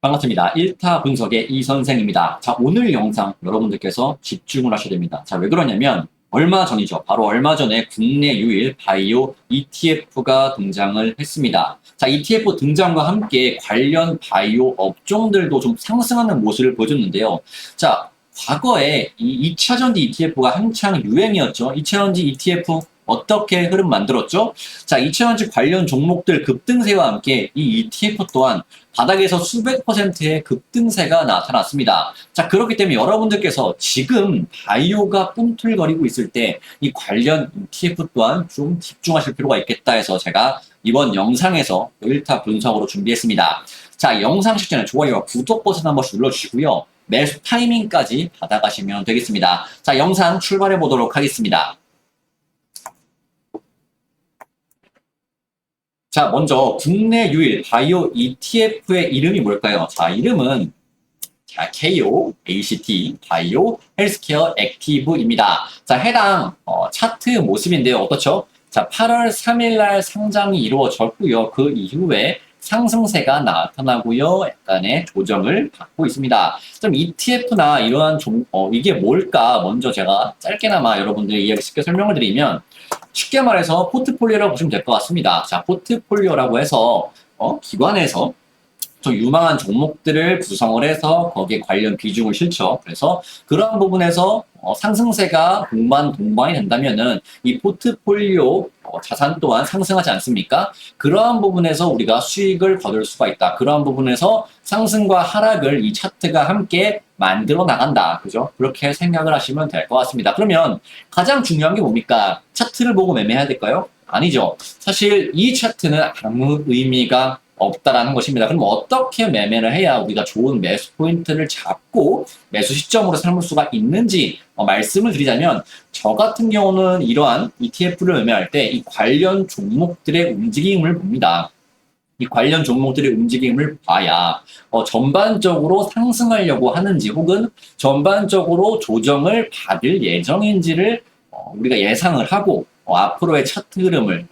반갑습니다. 1타 분석의 이 선생입니다. 자, 오늘 영상 여러분들께서 집중을 하셔야 됩니다. 자, 왜 그러냐면 얼마 전이죠. 바로 얼마 전에 국내 유일 바이오 ETF가 등장을 했습니다. 자, ETF 등장과 함께 관련 바이오 업종들도 좀 상승하는 모습을 보여줬는데요. 자, 과거에 이 2차전지 ETF가 한창 유행이었죠. 2차전지 ETF 어떻게 흐름 만들었죠? 자, 2차전지 관련 종목들 급등세와 함께 이 ETF 또한 바닥에서 수백 퍼센트의 급등세가 나타났습니다. 자, 그렇기 때문에 여러분들께서 지금 바이오가 꿈틀거리고 있을 때 이 관련 ETF 또한 좀 집중하실 필요가 있겠다 해서 제가 이번 영상에서 1타 분석으로 준비했습니다. 자, 영상 시청에 좋아요와 구독 버튼 한 번씩 눌러주시고요. 매수 타이밍까지 받아가시면 되겠습니다. 자, 영상 출발해 보도록 하겠습니다. 자, 먼저 국내 유일 바이오 ETF의 이름이 뭘까요? 자, 이름은 KO, ACT, 바이오 헬스케어 액티브입니다. 자, 해당 차트 모습인데요. 어떻죠? 자, 8월 3일 날 상장이 이루어졌고요. 그 이후에 상승세가 나타나고요. 약간의 조정을 받고 있습니다. 좀 ETF나 이러한 이게 뭘까? 먼저 제가 짧게나마 여러분들에게 이야기 쉽게 설명을 드리면 쉽게 말해서 포트폴리오라고 보시면 될 것 같습니다. 자, 포트폴리오라고 해서 기관에서 좀 유망한 종목들을 구성을 해서 거기에 관련 비중을 실죠. 그래서 그러한 부분에서 상승세가 동반이 된다면은 이 포트폴리오 자산 또한 상승하지 않습니까? 그러한 부분에서 우리가 수익을 거둘 수가 있다. 그러한 부분에서 상승과 하락을 이 차트가 함께 만들어 나간다. 그죠? 그렇게 생각을 하시면 될 것 같습니다. 그러면 가장 중요한 게 뭡니까? 차트를 보고 매매해야 될까요? 아니죠. 사실 이 차트는 아무 의미가 없다라는 것입니다. 그럼 어떻게 매매를 해야 우리가 좋은 매수 포인트를 잡고 매수 시점으로 삼을 수가 있는지 말씀을 드리자면 저 같은 경우는 이러한 ETF를 매매할 때 이 관련 종목들의 움직임을 봅니다. 이 관련 종목들의 움직임을 봐야 전반적으로 상승하려고 하는지 혹은 전반적으로 조정을 받을 예정인지를 우리가 예상을 하고 앞으로의 차트 흐름을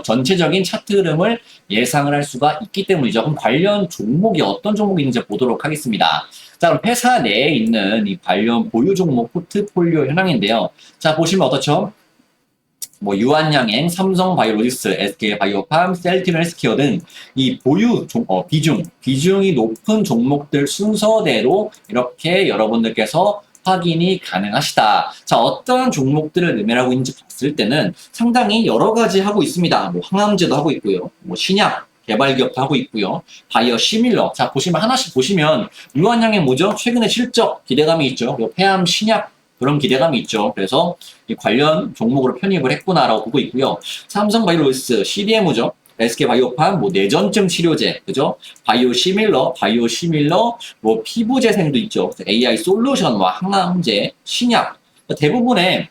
전체적인 차트 흐름을 예상을 할 수가 있기 때문이죠. 그럼 관련 종목이 어떤 종목이 있는지 보도록 하겠습니다. 자, 그럼 회사 내에 있는 이 관련 보유 종목 포트폴리오 현황인데요. 자, 보시면 어떻죠? 유한양행, 삼성바이오로직스, SK바이오팜, 셀팀 헬스케어 등 이 보유 비중이 높은 종목들 순서대로 이렇게 여러분들께서 확인이 가능하시다. 자, 어떤 종목들을 매매하고 있는지 봤을 때는 상당히 여러 가지 하고 있습니다. 항암제도 하고 있고요. 신약 개발 기업도 하고 있고요. 바이오 시밀러. 자, 보시면 하나씩 보시면 유한양행 뭐죠? 최근에 실적 기대감이 있죠. 폐암 신약 그런 기대감이 있죠. 그래서 이 관련 종목으로 편입을 했구나라고 보고 있고요. 삼성바이오로직스 CDMO죠. SK바이오팜, 뇌전증 치료제, 그죠? 바이오 시밀러, 피부 재생도 있죠. AI 솔루션, 항암제, 신약. 대부분의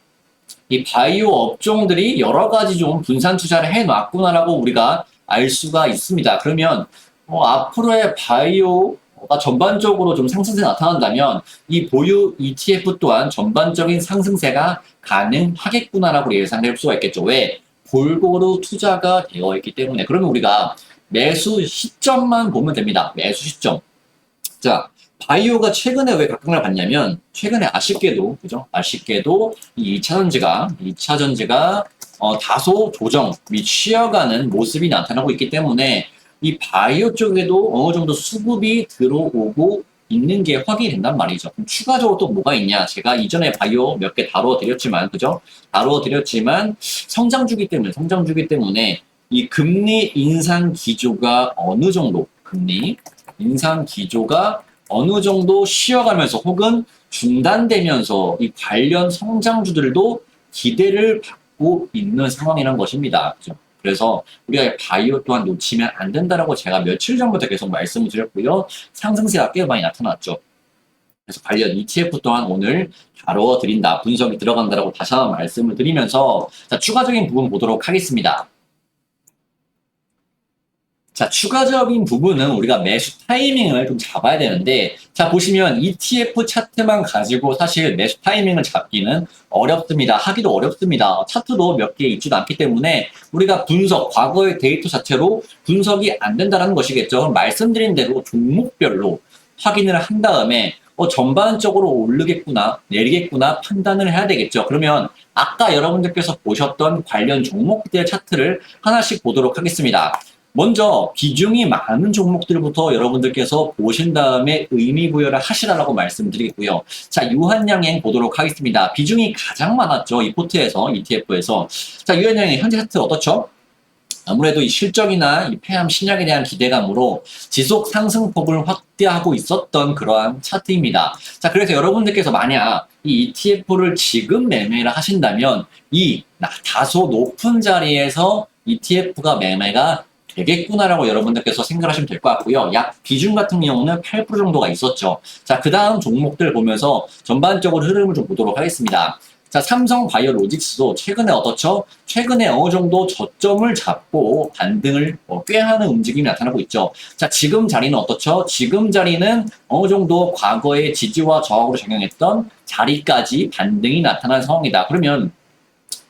이 바이오 업종들이 여러 가지 좀 분산 투자를 해놨구나라고 우리가 알 수가 있습니다. 그러면 앞으로의 바이오가 전반적으로 좀 상승세 나타난다면 이 보유 ETF 또한 전반적인 상승세가 가능하겠구나라고 예상할 수가 있겠죠. 왜? 골고루 투자가 되어 있기 때문에. 그러면 우리가 매수 시점만 보면 됩니다. 매수 시점. 자, 바이오가 최근에 왜 각광을 받냐면 최근에 아쉽게도 그죠? 아쉽게도 이 2차전지가 다소 조정 및 쉬어가는 모습이 나타나고 있기 때문에 이 바이오 쪽에도 어느 정도 수급이 들어오고 있는 게 확인이 된단 말이죠. 그럼 추가적으로 또 뭐가 있냐? 제가 이전에 바이오 몇 개 다뤄드렸지만, 그죠? 다뤄드렸지만, 성장주기 때문에 이 금리 인상 기조가 어느 정도, 쉬어가면서 혹은 중단되면서 이 관련 성장주들도 기대를 받고 있는 상황이란 것입니다. 그죠? 그래서 우리가 바이오 또한 놓치면 안 된다라고 제가 며칠 전부터 계속 말씀을 드렸고요. 상승세가 꽤 많이 나타났죠. 그래서 관련 ETF 또한 오늘 다뤄드린다, 분석이 들어간다라고 다시 한번 말씀을 드리면서 자, 추가적인 부분 보도록 하겠습니다. 자, 추가적인 부분은 우리가 매수 타이밍을 좀 잡아야 되는데, 자, 보시면 ETF 차트만 가지고 사실 매수 타이밍을 잡기는 어렵습니다. 하기도 어렵습니다. 차트도 몇 개 있지도 않기 때문에 우리가 분석, 과거의 데이터 자체로 분석이 안 된다는 것이겠죠. 그럼 말씀드린 대로 종목별로 확인을 한 다음에 전반적으로 오르겠구나, 내리겠구나 판단을 해야 되겠죠. 그러면 아까 여러분들께서 보셨던 관련 종목들 차트를 하나씩 보도록 하겠습니다. 먼저 비중이 많은 종목들부터 여러분들께서 보신 다음에 의미 부여를 하시라고 말씀드리겠고요. 자, 유한양행 보도록 하겠습니다. 비중이 가장 많았죠. 이 포트에서, ETF에서. 자, 유한양행 현재 차트 어떻죠? 아무래도 이 실적이나 이 폐암 신약에 대한 기대감으로 지속 상승폭을 확대하고 있었던 그러한 차트입니다. 자, 그래서 여러분들께서 만약 이 ETF를 지금 매매를 하신다면 이 다소 높은 자리에서 ETF가 매매가 되겠구나라고 여러분들께서 생각하시면 될 것 같고요. 약 비중 같은 경우는 8% 정도가 있었죠. 자, 그 다음 종목들 보면서 전반적으로 흐름을 좀 보도록 하겠습니다. 자, 삼성바이오로직스도 최근에 어떻죠? 최근에 어느 정도 저점을 잡고 반등을 꾀하는 움직임이 나타나고 있죠. 자, 지금 자리는 어떻죠? 지금 자리는 어느 정도 과거의 지지와 저항으로 작용했던 자리까지 반등이 나타난 상황이다. 그러면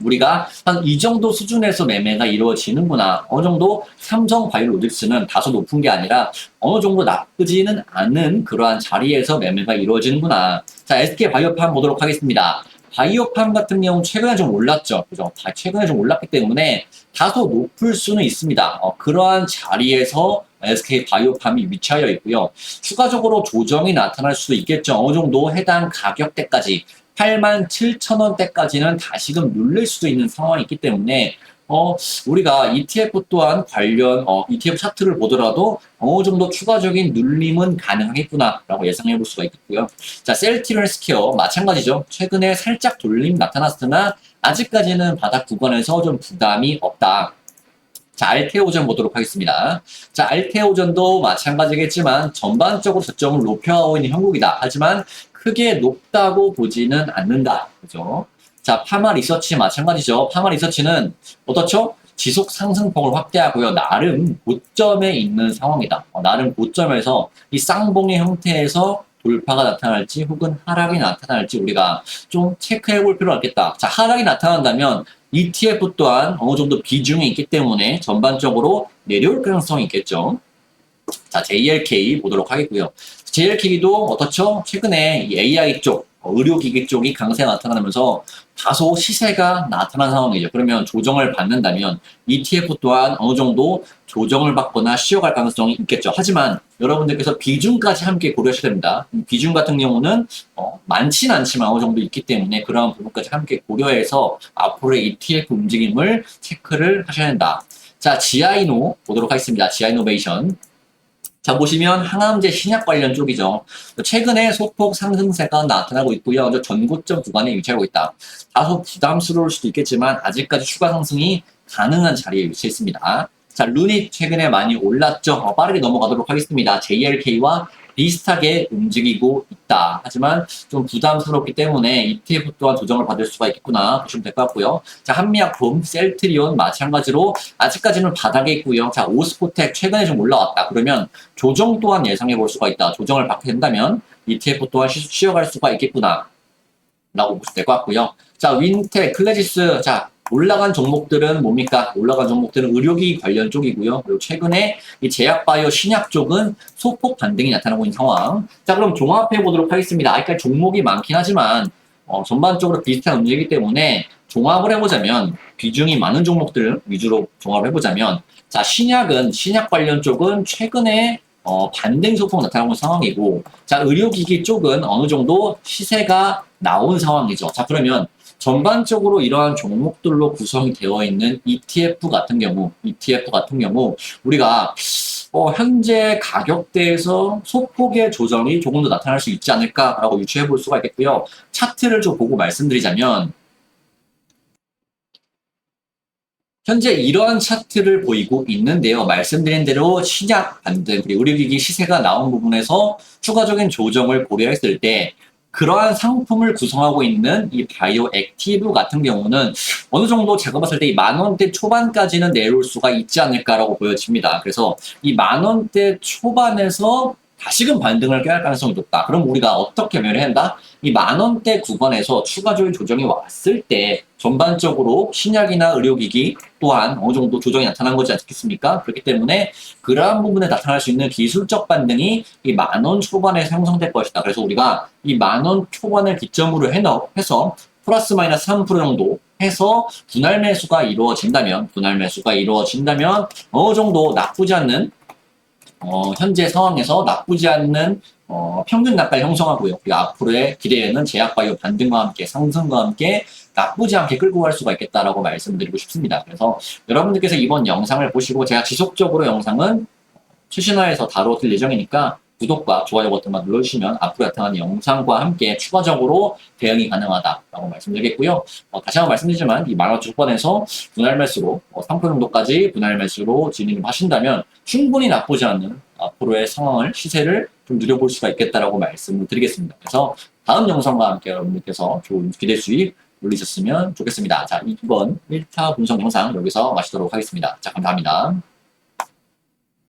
우리가 한 이 정도 수준에서 매매가 이루어지는구나. 어느 정도 삼성바이오로직스는 다소 높은 게 아니라 어느 정도 나쁘지는 않은 그러한 자리에서 매매가 이루어지는구나. 자, SK바이오팜 보도록 하겠습니다. 바이오팜 같은 경우 최근에 좀 올랐죠. 그죠? 최근에 좀 올랐기 때문에 다소 높을 수는 있습니다. 그러한 자리에서 SK바이오팜이 위치하여 있고요. 추가적으로 조정이 나타날 수도 있겠죠. 어느 정도 해당 가격대까지 87,000원대까지는 다시금 눌릴 수도 있는 상황이 있기 때문에 우리가 ETF 또한 관련 ETF 차트를 보더라도 어느 정도 추가적인 눌림은 가능하겠구나라고 예상해 볼 수가 있겠고요. 자, 셀트리온스퀘어 마찬가지죠. 최근에 살짝 돌림 나타났으나 아직까지는 바닥 구간에서 좀 부담이 없다. 자, 알테오전 보도록 하겠습니다. 자, 알테오전도 마찬가지겠지만 전반적으로 저점을 높여가고 있는 형국이다. 하지만 크게 높다고 보지는 않는다. 그죠? 자, 파마 리서치 마찬가지죠. 파마 리서치는 어떻죠? 지속 상승폭을 확대하고요. 나름 고점에 있는 상황이다. 나름 고점에서 이 쌍봉의 형태에서 돌파가 나타날지 혹은 하락이 나타날지 우리가 좀 체크해 볼 필요가 있겠다. 자, 하락이 나타난다면 ETF 또한 어느 정도 비중이 있기 때문에 전반적으로 내려올 가능성이 있겠죠. 자, JLK 보도록 하겠고요. JLK도 어떻죠? 최근에 이 AI 쪽, 의료기기 쪽이 강세가 나타나면서 다소 시세가 나타난 상황이죠. 그러면 조정을 받는다면 ETF 또한 어느 정도 조정을 받거나 쉬어갈 가능성이 있겠죠. 하지만 여러분들께서 비중까지 함께 고려하셔야 됩니다. 비중 같은 경우는 많지는 않지만 어느 정도 있기 때문에 그러한 부분까지 함께 고려해서 앞으로의 ETF 움직임을 체크를 하셔야 된다. 자, 지아이노 보도록 하겠습니다. 지아이노베이션. 자, 보시면 항암제 신약 관련 쪽이죠. 최근에 소폭 상승세가 나타나고 있고요. 전고점 구간에 위치하고 있다. 다소 부담스러울 수도 있겠지만 아직까지 추가 상승이 가능한 자리에 위치했습니다. 자, 루닛 최근에 많이 올랐죠. 빠르게 넘어가도록 하겠습니다. JLK와 비슷하게 움직이고 있다. 하지만 좀 부담스럽기 때문에 ETF 또한 조정을 받을 수가 있겠구나 보시면 될 것 같고요. 자, 한미약품, 셀트리온 마찬가지로 아직까지는 바닥에 있고요. 자, 오스포텍 최근에 좀 올라왔다. 그러면 조정 또한 예상해 볼 수가 있다. 조정을 받게 된다면 ETF 또한 쉬어갈 수가 있겠구나 라고 보시면 될 것 같고요. 자, 윈텍, 클래지스, 자, 올라간 종목들은 뭡니까? 올라간 종목들은 의료기기 관련 쪽이고요. 그리고 최근에 이 제약바이오 신약 쪽은 소폭 반등이 나타나고 있는 상황. 자, 그럼 종합해 보도록 하겠습니다. 아직까지 종목이 많긴 하지만 전반적으로 비슷한 움직이기 때문에 종합을 해보자면 비중이 많은 종목들 위주로 종합을 해보자면 자, 신약 관련 쪽은 최근에 반등 소폭 나타나고 있는 상황이고 자, 의료기기 쪽은 어느 정도 시세가 나온 상황이죠. 자, 그러면 전반적으로 이러한 종목들로 구성이 되어 있는 ETF 같은 경우 우리가 현재 가격대에서 소폭의 조정이 조금 더 나타날 수 있지 않을까라고 유추해 볼 수가 있겠고요. 차트를 좀 보고 말씀드리자면 현재 이러한 차트를 보이고 있는데요. 말씀드린 대로 신약 반등 그리고 의료기기 시세가 나온 부분에서 추가적인 조정을 고려했을 때 그러한 상품을 구성하고 있는 이 바이오 액티브 같은 경우는 어느 정도 제가 봤을 때 이 10,000원대 초반까지는 내려올 수가 있지 않을까라고 보여집니다. 그래서 이 10,000원대 초반에서 다시금 반등을 꾀할 가능성이 높다. 그럼 우리가 어떻게 면을 한다? 이 10,000원대 구간에서 추가적인 조정이 왔을 때 전반적으로 신약이나 의료기기 또한 어느 정도 조정이 나타난 거지 않겠습니까? 그렇기 때문에 그러한 부분에 나타날 수 있는 기술적 반등이 이 10,000원 초반에 형성될 것이다. 그래서 우리가 이 10,000원 초반을 기점으로 해서 플러스 마이너스 3% 정도 해서 분할 매수가 이루어진다면 어느 정도 나쁘지 않는 현재 상황에서 나쁘지 않는 평균 낙가를 형성하고요. 그리고 앞으로의 기대에는 제약바이오 반등과 함께 상승과 함께 나쁘지 않게 끌고 갈 수가 있겠다라고 말씀드리고 싶습니다. 그래서 여러분들께서 이번 영상을 보시고 제가 지속적으로 영상은 최신화해서 다뤄드릴 예정이니까 구독과 좋아요 버튼만 눌러주시면 앞으로 나타나는 영상과 함께 추가적으로 대응이 가능하다라고 말씀드리겠고요. 다시 한번 말씀드리지만 이 10,000원 초반에서 분할 매수로 3% 정도까지 분할 매수로 진입을 하신다면 충분히 나쁘지 않은 앞으로의 상황을 시세를 좀 누려볼 수가 있겠다라고 말씀을 드리겠습니다. 그래서 다음 영상과 함께 여러분들께서 좋은 기대 수익 올리셨으면 좋겠습니다. 자, 이번 1차 분석 영상 여기서 마치도록 하겠습니다. 자, 감사합니다.